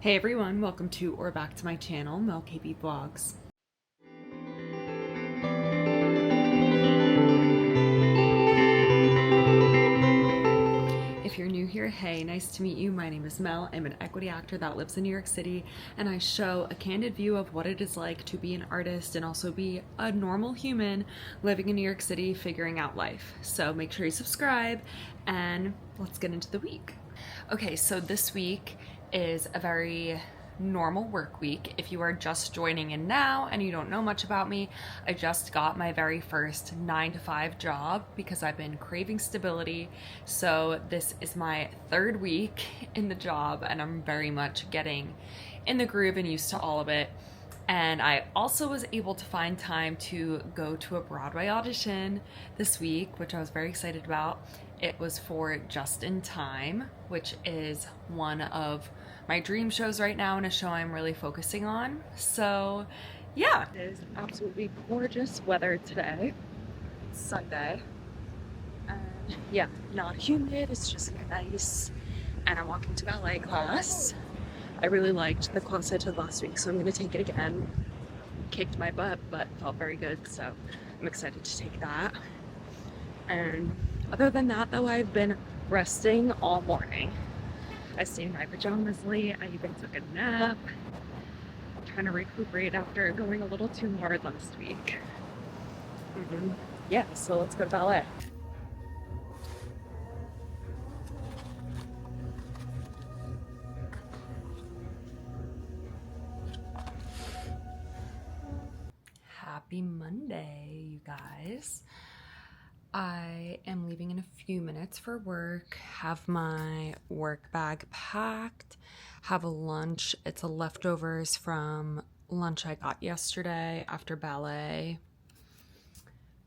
Hey everyone, welcome to or back to my channel, MelCabeyVlogs. If you're new here, hey, nice to meet you. My name is Mel. I'm an equity actor that lives in New York City, and I show a candid view of what it is like to be an artist and also be a normal human living in New York City, figuring out life. So make sure you subscribe, and let's get into the week. Okay, so this week is a very normal work week. If you are just joining in now and you don't know much about me, I just got my very first 9-to-5 job because I've been craving stability. So this is my third week in the job and I'm very much getting in the groove and used to all of it. And I also was able to find time to go to a Broadway audition this week, which I was very excited about. It was for Just in Time, which is one of my dream shows right now and a show I'm really focusing on. So yeah, it is absolutely gorgeous weather today. It's Sunday. And yeah, not humid, it's just nice. And I'm walking to ballet class. I really liked the class I took last week, so I'm gonna take it again. Kicked my butt, but felt very good, so I'm excited to take that. And other than that, though, I've been resting all morning. I stayed in my pajamas late. I even took a nap. I'm trying to recuperate after going a little too hard last week. Yeah, so let's go to ballet. Happy Monday, you guys. I am leaving in a few minutes for work, have my work bag packed, have a lunch. It's a leftovers from lunch I got yesterday after ballet.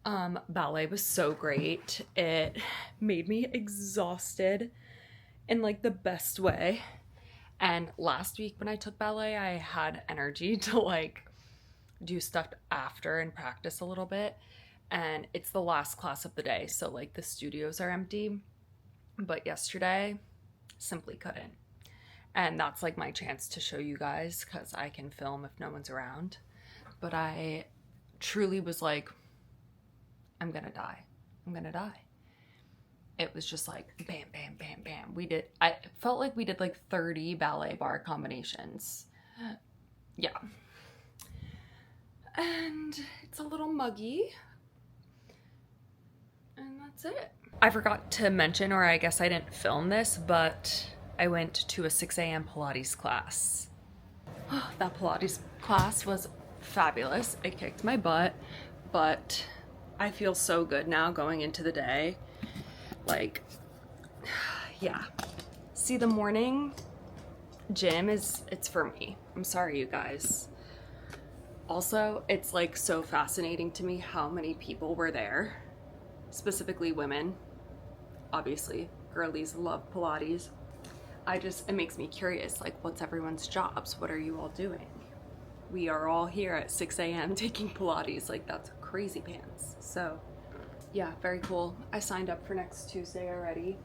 Ballet was so great. It made me exhausted in like the best way. And last week when I took ballet, I had energy to like do stuff after and practice a little bit. And it's the last class of the day, so like the studios are empty. But yesterday, simply couldn't. And that's like my chance to show you guys because I can film if no one's around. But I truly was like, I'm gonna die. I'm gonna die. It was just like bam, bam, bam, bam. I felt like we did like 30 ballet bar combinations. Yeah. And it's a little muggy. And that's it. I forgot to mention, or I guess I didn't film this, but I went to a 6 a.m. Pilates class. That Pilates class was fabulous. It kicked my butt, but I feel so good now going into the day. Like, yeah. See, the morning gym it's for me. I'm sorry, you guys. Also, it's like so fascinating to me how many people were there. Specifically women. Obviously, girlies love Pilates. It makes me curious, like, what's everyone's jobs? What are you all doing? We are all here at 6 a.m. taking Pilates. Like, that's crazy pants. So, yeah, very cool. I signed up for next Tuesday already.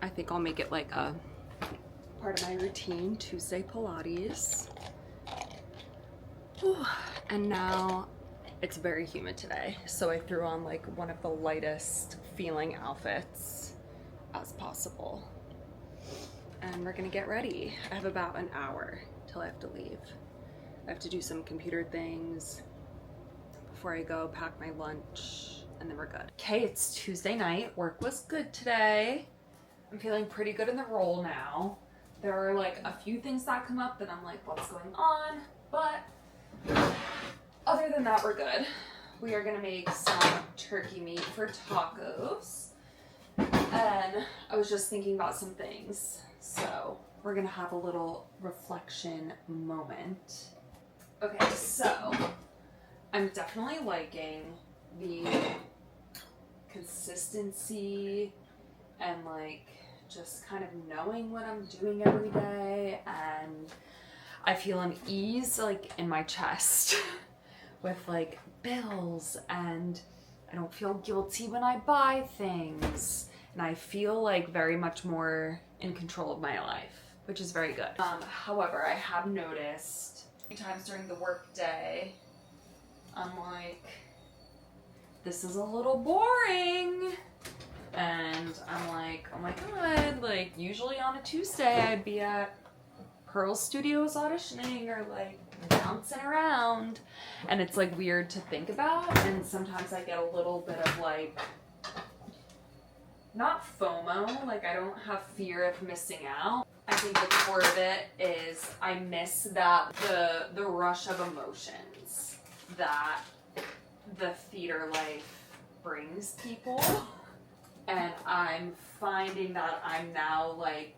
I think I'll make it like a part of my routine, Tuesday Pilates. Whew. And now it's very humid today, so I threw on like one of the lightest feeling outfits as possible. And we're gonna get ready. I have about an hour till I have to leave. I have to do some computer things before I go pack my lunch, and then we're good. Okay, it's Tuesday night. Work was good today. I'm feeling pretty good in the role now. There are like a few things that come up that I'm like, what's going on? But other than that, we're good. We are gonna make some turkey meat for tacos. And I was just thinking about some things. So we're gonna have a little reflection moment. Okay, so I'm definitely liking the consistency and like just kind of knowing what I'm doing every day, and I feel an ease like in my chest with like bills, and I don't feel guilty when I buy things, and I feel like very much more in control of my life. which is very good. However, I have noticed times during the work day, I'm like, this is a little boring. And I'm like, oh my god, like usually on a Tuesday I'd be at Pearl Studios auditioning or like bouncing around. And it's like weird to think about. And sometimes I get a little bit of like, not FOMO, like I don't have fear of missing out. I think the core of it is I miss that the rush of emotions that the theater life brings people. And I'm finding that I'm now like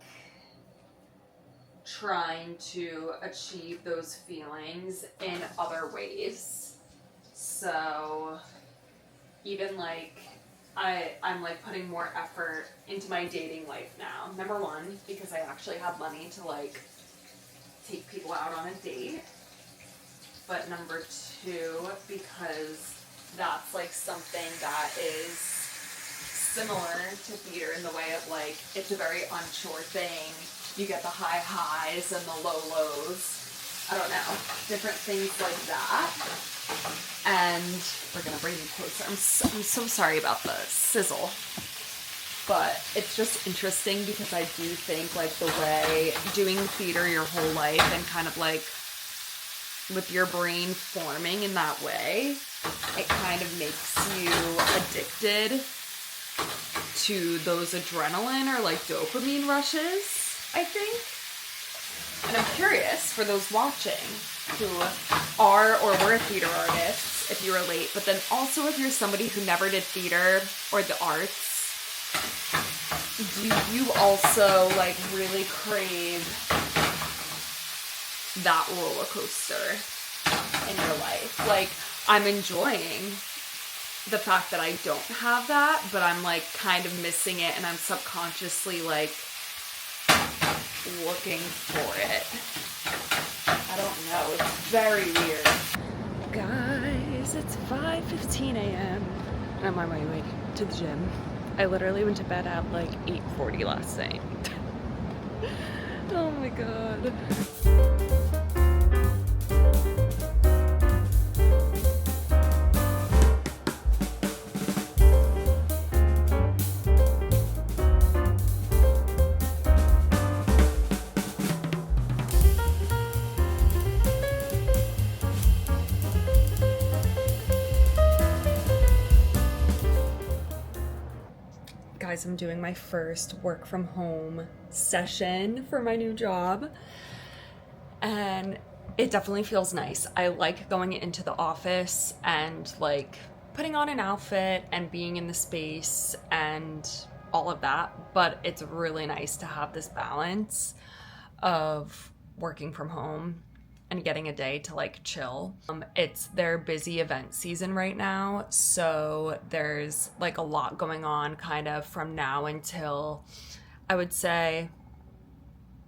trying to achieve those feelings in other ways. So even like I'm like putting more effort into my dating life now. Number one, because I actually have money to like take people out on a date. But number two, because that's like something that is similar to theater in the way of like, it's a very unsure thing. You get the high highs and the low lows. I don't know, different things like that. And we're gonna bring you closer. I'm so sorry about the sizzle. But it's just interesting because I do think like the way doing theater your whole life and kind of like with your brain forming in that way, it kind of makes you addicted to those adrenaline or like dopamine rushes, I think. And I'm curious for those watching who are or were theater artists, if you relate, but then also if you're somebody who never did theater or the arts, do you also like really crave that roller coaster in your life? Like, I'm enjoying the fact that I don't have that, but I'm like kind of missing it and I'm subconsciously like looking for it. I don't know, it's very weird. Guys, it's 5:15 a.m. and I'm on my way to the gym. I literally went to bed at like 8:40 last night. Oh my god. Guys, I'm doing my first work from home session for my new job and it definitely feels nice. I like going into the office and like putting on an outfit and being in the space and all of that, but it's really nice to have this balance of working from home and getting a day to like chill. It's their busy event season right now, so there's like a lot going on kind of from now until I would say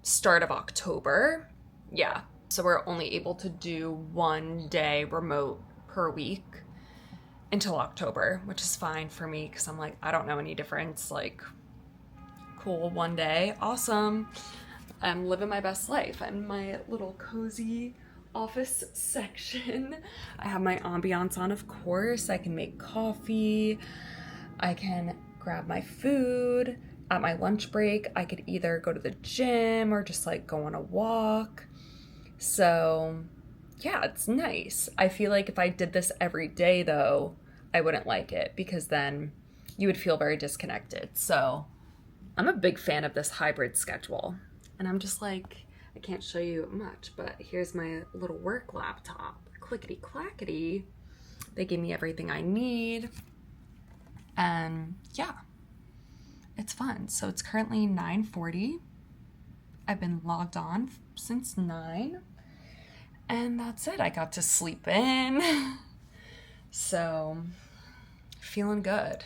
start of October. Yeah, so we're only able to do one day remote per week until October, which is fine for me because I'm like, I don't know any difference. Like, cool, one day, awesome. I'm living my best life. I'm in my little cozy office section. I have my ambiance on, of course. I can make coffee. I can grab my food. At my lunch break, I could either go to the gym or just like go on a walk. So yeah, it's nice. I feel like if I did this every day though, I wouldn't like it because then you would feel very disconnected. So I'm a big fan of this hybrid schedule. And I'm just like, I can't show you much, but here's my little work laptop. Clickety clackety. They gave me everything I need. And yeah, it's fun. So it's currently 9:40. I've been logged on since 9. And that's it. I got to sleep in. So feeling good.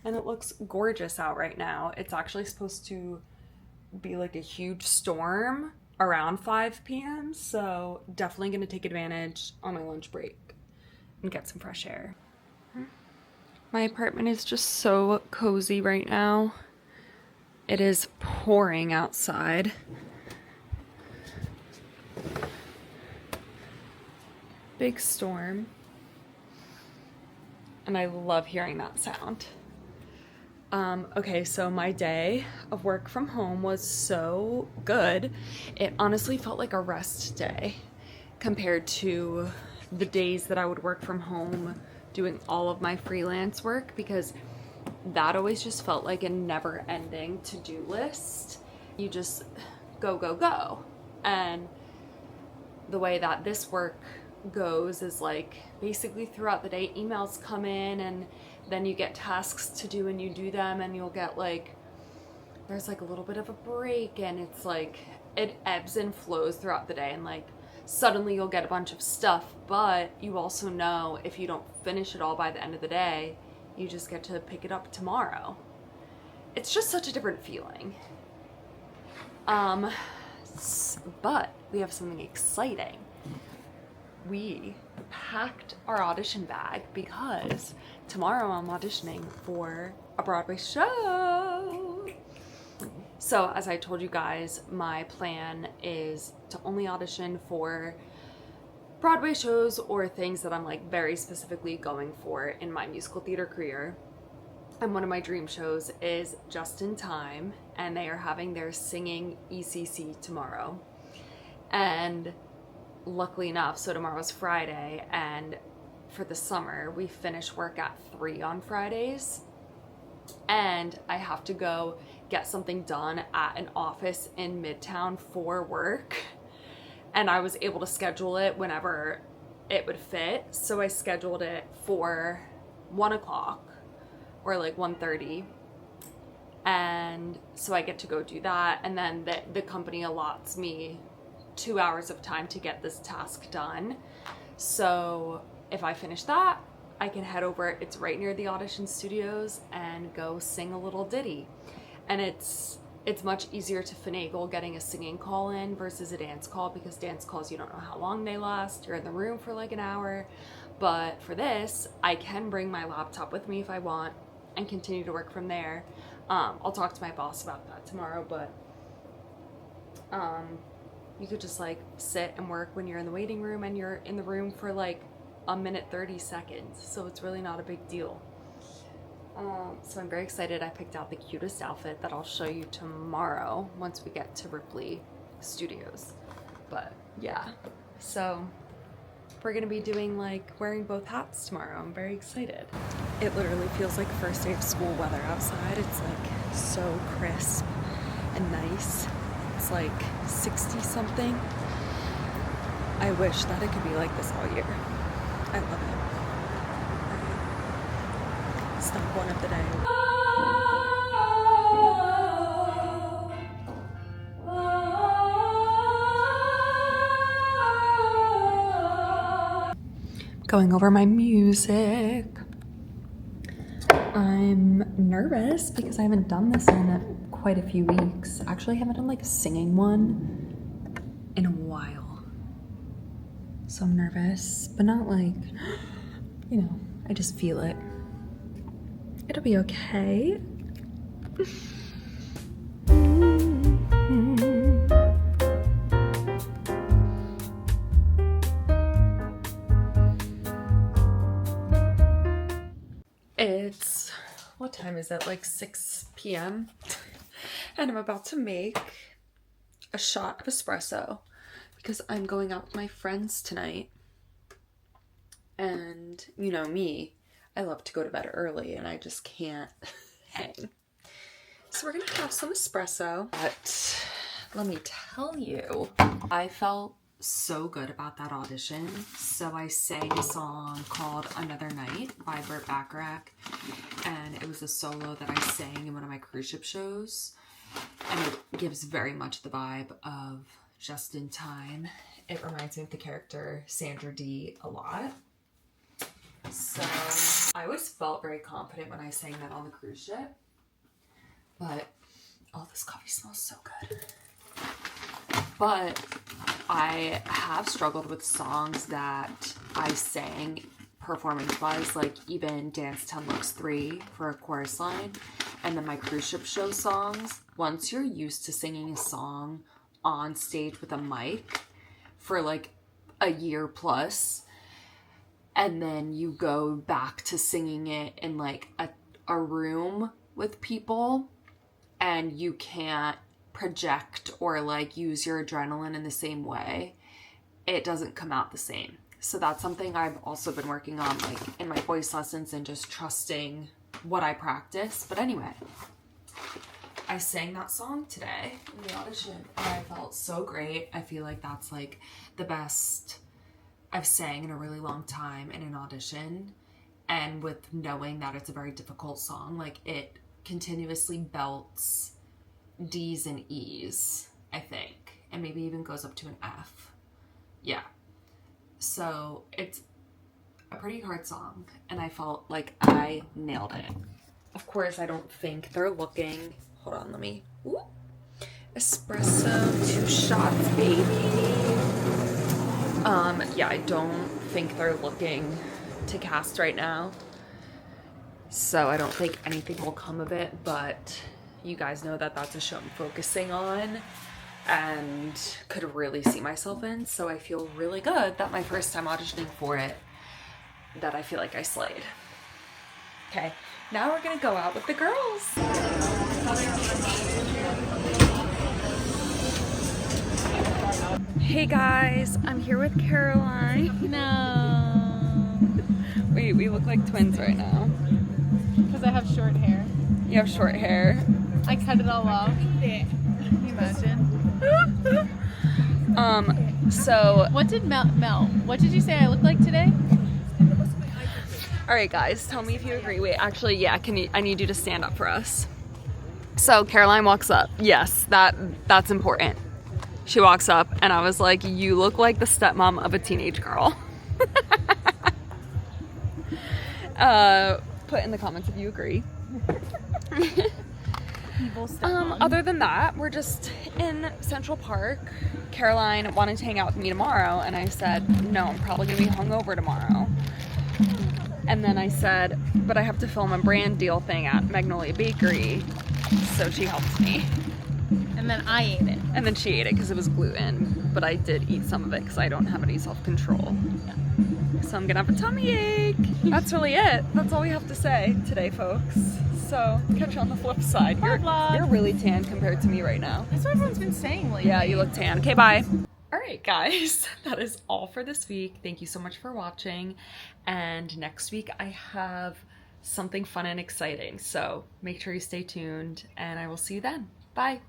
And it looks gorgeous out right now. It's actually supposed to be like a huge storm around 5 p.m. So definitely going to take advantage on my lunch break and get some fresh air. My apartment is just so cozy right now. It is pouring outside. Big storm. And I love hearing that sound. Okay, so my day of work from home was so good. It honestly felt like a rest day compared to the days that I would work from home doing all of my freelance work, because that always just felt like a never-ending to-do list. You just go, go, go. And the way that this work goes is like basically throughout the day emails come in, and then you get tasks to do and you do them, and you'll get like, there's like a little bit of a break, and it's like it ebbs and flows throughout the day, and like suddenly you'll get a bunch of stuff, but you also know if you don't finish it all by the end of the day, you just get to pick it up tomorrow. It's just such a different feeling. But we have something exciting. We packed our audition bag because tomorrow I'm auditioning for a Broadway show. So as I told you guys, my plan is to only audition for Broadway shows or things that I'm like very specifically going for in my musical theater career. And one of my dream shows is Just in Time, and they are having their singing ECC tomorrow. And luckily enough, so tomorrow's Friday, and for the summer we finish work at 3 on Fridays, and I have to go get something done at an office in Midtown for work, and I was able to schedule it whenever it would fit, so I scheduled it for 1 o'clock or like 1:30, and so I get to go do that, and then the company allots me 2 hours of time to get this task done. So if I finish that, I can head over, it's right near the Audition studios, and go sing a little ditty. And it's much easier to finagle getting a singing call in versus a dance call, because dance calls, you don't know how long they last. You're in the room for like an hour. But for this, I can bring my laptop with me if I want and continue to work from there. I'll talk to my boss about that tomorrow, but you could just like sit and work when you're in the waiting room, and you're in the room for like 1:30. So it's really not a big deal. So I'm very excited. I picked out the cutest outfit that I'll show you tomorrow once we get to Ripley Studios. But yeah, so we're gonna be doing like wearing both hats tomorrow. I'm very excited. It literally feels like first day of school weather outside. It's like so crisp and nice. It's like 60 something. I wish that it could be like this all year. I love it. Step one of the day. Going over my music. I'm nervous because I haven't done this in quite a few weeks. Actually, I haven't done like a singing one in a while. So I'm nervous, but not like, you know, I just feel it. It'll be okay. It's, what time is it? Like 6 p.m. And I'm about to make a shot of espresso because I'm going out with my friends tonight. And you know me, I love to go to bed early and I just can't hang. So we're gonna have some espresso. But let me tell you, I felt so good about that audition. So I sang a song called Another Night by Burt Bacharach, and it was a solo that I sang in one of my cruise ship shows, and it gives very much the vibe of Just in Time. It reminds me of the character Sandra Dee a lot. So I always felt very confident when I sang that on the cruise ship. But oh, this coffee smells so good. But I have struggled with songs that I sang performance-wise, like even Dance 10 Looks 3 for a chorus line. and then my cruise ship show songs, once you're used to singing a song on stage with a mic for like a year plus, and then you go back to singing it in like a room with people, and you can't project or like use your adrenaline in the same way, it doesn't come out the same. So that's something I've also been working on, like in my voice lessons, and just trusting what I practice. But anyway, I sang that song today in the audition, and I felt so great. I feel like that's like the best I've sang in a really long time in an audition. And with knowing that it's a very difficult song, like it continuously belts D's and E's, I think, and maybe even goes up to an F. Yeah. So it's a pretty hard song, and I felt like I nailed it. Of course, I don't think they're looking. Hold on, let me. Ooh. Espresso, 2 shots, baby. Yeah, I don't think they're looking to cast right now, so I don't think anything will come of it, but you guys know that that's a show I'm focusing on and could really see myself in, so I feel really good that my first time auditioning for it, that I feel like I slayed. Okay, now we're gonna go out with the girls. Hey guys, I'm here with Caroline. No. Wait, we look like twins right now. Because I have short hair. You have short hair. I cut it all off. Can you imagine? So what did Mel, what did you say I look like today? all right guys, tell me if you agree. Wait, actually, yeah, I need you to stand up for us. So Caroline walks up. Yes, that's important. She walks up and I was like, you look like the stepmom of a teenage girl. Put in the comments if you agree. Other than that, we're just in Central Park. Caroline wanted to hang out with me tomorrow, and I said, no, I'm probably gonna be hungover tomorrow. And then I said, but I have to film a brand deal thing at Magnolia Bakery, so she helped me. And then I ate it. And then she ate it because it was gluten, but I did eat some of it because I don't have any self-control. So I'm gonna have a tummy ache. That's really it. That's all we have to say today, folks. So catch you on the flip side. You're really tan compared to me right now. That's what everyone's been saying lately. Yeah, you look tan. Okay, bye. All right, guys, that is all for this week. Thank you so much for watching. And next week I have something fun and exciting. So make sure you stay tuned, and I will see you then. Bye.